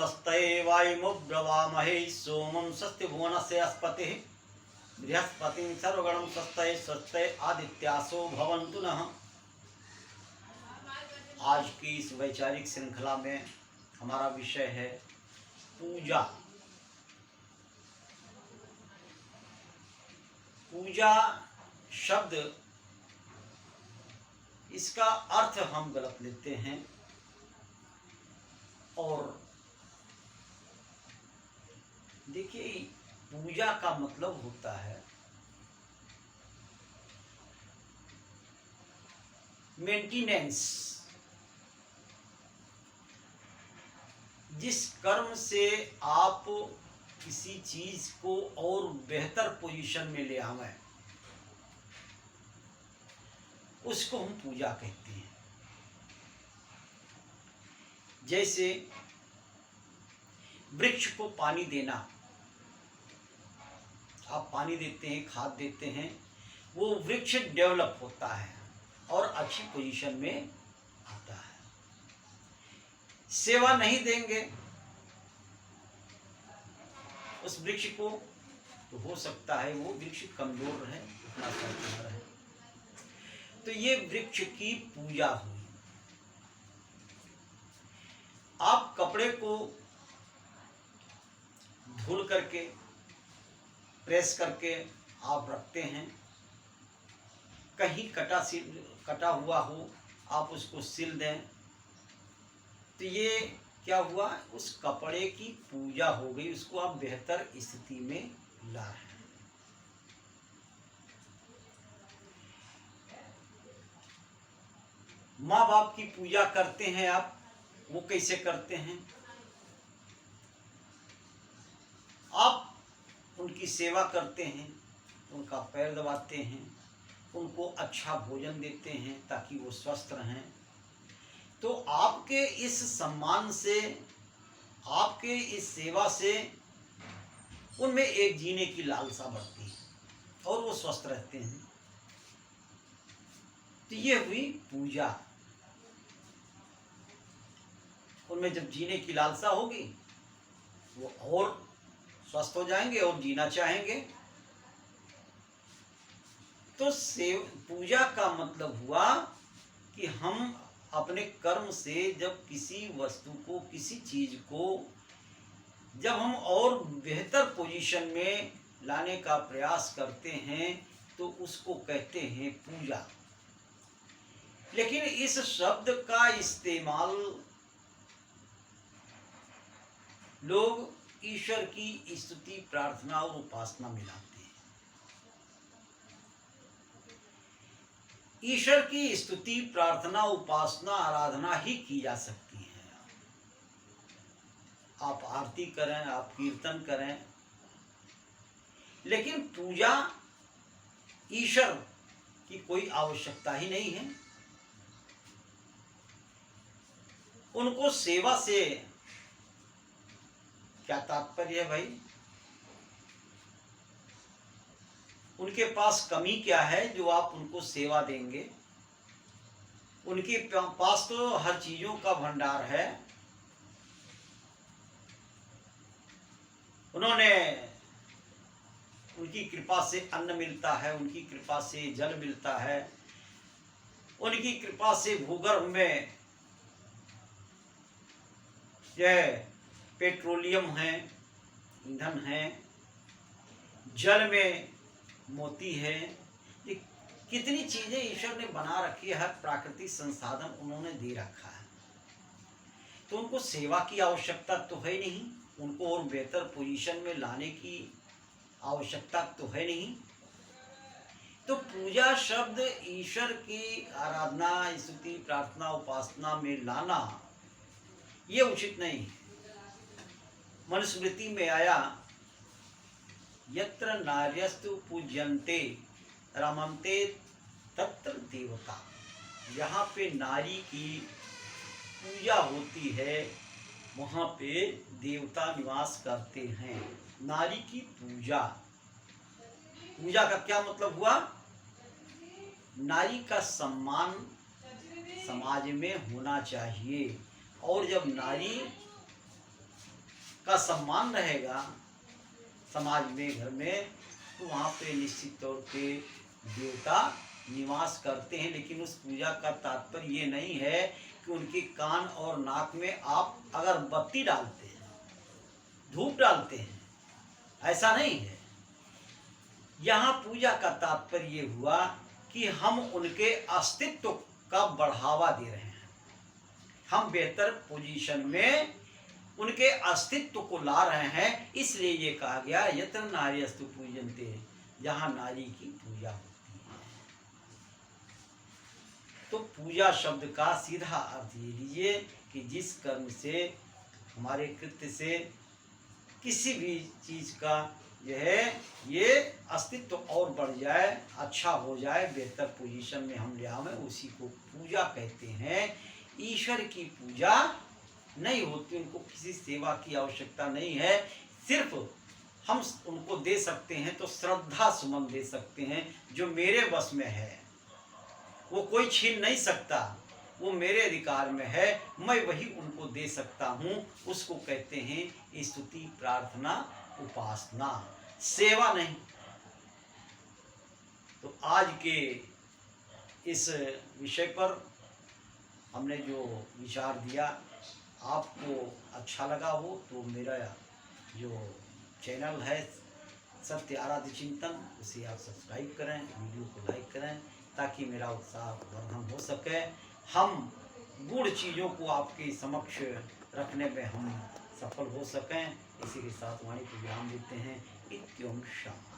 स्वस्ति वायुमुब्रवामहे सोमं स्वस्ति भुवनस्य अस्पतिः बृहस्पतिं सर्वगणं स्वस्ति स्वस्ति आदित्यासो भवन्तु नः। आज की इस वैचारिक श्रृंखला में हमारा विषय है पूजा। पूजा शब्द, इसका अर्थ हम गलत लेते हैं और देखिए, पूजा का मतलब होता है मेंटेनेंस। जिस कर्म से आप किसी चीज को और बेहतर पोजीशन में ले आवें, उसको हम पूजा कहते हैं। जैसे वृक्ष को पानी देना, आप पानी देते हैं, खाद देते हैं, वो वृक्ष डेवलप होता है और अच्छी पोजीशन में आता है। सेवा नहीं देंगे उस वृक्ष को तो हो सकता है वो वृक्ष कमजोर रहे, उतना स्वस्थ रहे। तो ये वृक्ष की पूजा हुई। आप कपड़े को धुल करके प्रेस करके आप रखते हैं, कहीं कटा हुआ हो आप उसको सिल दें, तो ये क्या हुआ, उस कपड़े की पूजा हो गई, उसको आप बेहतर स्थिति में ला रहे हैं। माँ बाप की पूजा करते हैं आप, वो कैसे करते हैं? आप उनकी सेवा करते हैं, उनका पैर दबाते हैं, उनको अच्छा भोजन देते हैं ताकि वो स्वस्थ रहें। तो आपके इस सम्मान से, आपके इस सेवा से उनमें एक जीने की लालसा बढ़ती है और वो स्वस्थ रहते हैं। तो ये हुई पूजा। उनमें जब जीने की लालसा होगी वो और स्वस्थ हो जाएंगे और जीना चाहेंगे। तो पूजा का मतलब हुआ कि हम अपने कर्म से जब किसी वस्तु को, किसी चीज को जब हम और बेहतर पोजीशन में लाने का प्रयास करते हैं तो उसको कहते हैं पूजा। लेकिन इस शब्द का इस्तेमाल लोग ईश्वर की स्तुति, प्रार्थना और उपासना में लाते हैं। ईश्वर की स्तुति, प्रार्थना, उपासना, आराधना ही की जा सकती है। आप आरती करें, आप कीर्तन करें, लेकिन पूजा ईश्वर की कोई आवश्यकता ही नहीं है। उनको सेवा से क्या तात्पर्य है भाई? उनके पास कमी क्या है जो आप उनको सेवा देंगे? उनके पास तो हर चीजों का भंडार है। उनकी कृपा से अन्न मिलता है, उनकी कृपा से जल मिलता है, उनकी कृपा से भूगर्भ में यह पेट्रोलियम है, ईंधन है, जल में मोती है। ये कितनी चीजें ईश्वर ने बना रखी है, हर प्राकृतिक संसाधन उन्होंने दे रखा है। तो उनको सेवा की आवश्यकता तो है नहीं, उनको और बेहतर पोजीशन में लाने की आवश्यकता तो है नहीं। तो पूजा शब्द ईश्वर की आराधना, स्तुति, प्रार्थना, उपासना में लाना ये उचित नहीं है। मनुस्मृति में आया, यत्र नार्यस्तु पूज्यन्ते रमन्ते तत्र देवता। यहाँ पे नारी की पूजा होती है, वहाँ पे देवता निवास करते हैं। नारी की पूजा, पूजा का क्या मतलब हुआ? नारी का सम्मान समाज में होना चाहिए। और जब नारी का सम्मान रहेगा समाज में, घर में, तो वहाँ पे निश्चित तौर पे देवता निवास करते हैं। लेकिन उस पूजा का तात्पर्य ये नहीं है कि उनके कान और नाक में आप अगरबत्ती डालते हैं, धूप डालते हैं, ऐसा नहीं है। यहाँ पूजा का तात्पर्य ये हुआ कि हम उनके अस्तित्व का बढ़ावा दे रहे हैं, हम बेहतर पोजीशन में उनके अस्तित्व को ला रहे हैं। इसलिए ये कहा गया यत्र नार्यस्तु पूजन्ते, जहाँ नारी की पूजा होती है। तो पूजा शब्द का सीधा अर्थ ये लीजिए कि जिस कर्म से, हमारे कृत्य से किसी भी चीज का जो है ये अस्तित्व और बढ़ जाए, अच्छा हो जाए, बेहतर पोजीशन में हम ले आवे, उसी को पूजा कहते हैं। ईश्वर की पूजा नहीं होती, उनको किसी सेवा की आवश्यकता नहीं है। सिर्फ हम उनको दे सकते हैं तो श्रद्धा सुमन दे सकते हैं, जो मेरे बस में है, वो कोई छीन नहीं सकता, वो मेरे अधिकार में है, मैं वही उनको दे सकता हूँ। उसको कहते हैं स्तुति, प्रार्थना, उपासना, सेवा नहीं। तो आज के इस विषय पर हमने जो विचार दिया, आपको अच्छा लगा हो तो मेरा जो चैनल है सत्य आराध्य चिंतन, उसे आप सब्सक्राइब करें, वीडियो को लाइक करें, ताकि मेरा उत्साह वर्धन हो सके, हम गूढ़ चीज़ों को आपके समक्ष रखने में हम सफल हो सकें। इसी के साथ वाणी को विराम देते हैं। इत्योम शांति।